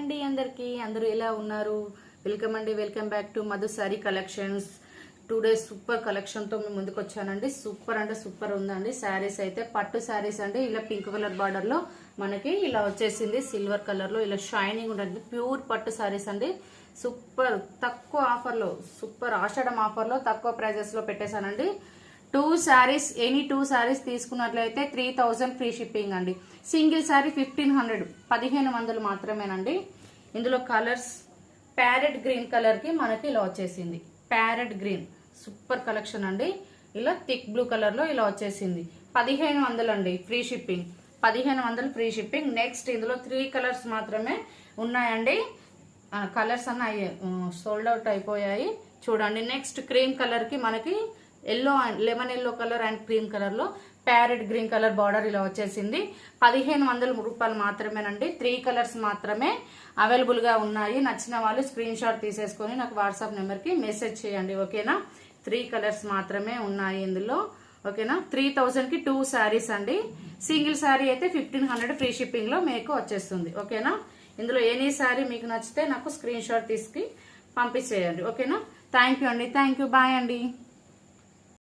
అండి అందరికి అందరూ ఎలా ఉన్నారు? వెల్కమ్ అండి, welcome back to Madhu sorry collections. 2 days super collection తో మేము ముందుకు వచ్చానండి. సూపర్ అంటే సూపర్ ఉందండి. శారీస్ అయితే పట్టు శారీస్ అండి. ఇలా పింక్ కలర్ బార్డర్ లో మనకి ఇలా వచ్చేసింది. సిల్వర్ కలర్ లో ఇలా షైనింగ్ ఉంటుంది. ప్యూర్ పట్టు శారీస్ అండి. సూపర్ తక్కువ ఆఫర్ లో, సూపర్ ఆషాఢం ఆఫర్ లో తక్కువ ప్రైజెస్ లో పెట్టేశానండి. 2 sarees, ఎనీ 2 sarees తీసుకున్నట్లయితే 3000 ఫ్రీ షిప్పింగ్ అండి. సింగిల్ శారీ 1500 మాత్రమేనండి. ఇందులో కలర్స్ ప్యారెట్ గ్రీన్ కలర్ కి మనకి ఇలా వచ్చేసింది. ప్యారెట్ గ్రీన్ సూపర్ కలెక్షన్ అండి. ఇలా థిక్ బ్లూ కలర్ లో ఇలా వచ్చేసింది. 1500 అండి free shipping. 1500 free shipping. Next ఇందులో 3 కలర్స్ మాత్రమే ఉన్నాయండి. కలర్స్ అన్న సోల్డ్ అవుట్ అయిపోయాయి చూడండి. నెక్స్ట్ క్రీమ్ కలర్ కి మనకి yellow and lemon yellow colour and cream colour లో ప్యారెట్ గ్రీన్ కలర్ బార్డర్ ఇలా వచ్చేసింది. 1500 రూపాయలు మాత్రమేనండి. 3 కలర్స్ మాత్రమే అవైలబుల్ గా ఉన్నాయి. నచ్చిన వాళ్ళు స్క్రీన్ షాట్ తీసేసుకొని నాకు వాట్సాప్ నెంబర్ కి మెసేజ్ చేయండి. ఓకేనా? 3 కలర్స్ మాత్రమే ఉన్నాయి ఇందులో. ఓకేనా? 3000 కి 2 sarees అండి. సింగిల్ శారీ అయితే 1500 ఫ్రీ షిప్పింగ్ లో మీకు వచ్చేస్తుంది. ఓకేనా? ఇందులో ఎనీ శారీ మీకు నచ్చితే నాకు స్క్రీన్ షాట్ తీసుకు పంపించేయండి. ఓకేనా? థ్యాంక్ యూ అండి. Thank you. బాయ్ అండి.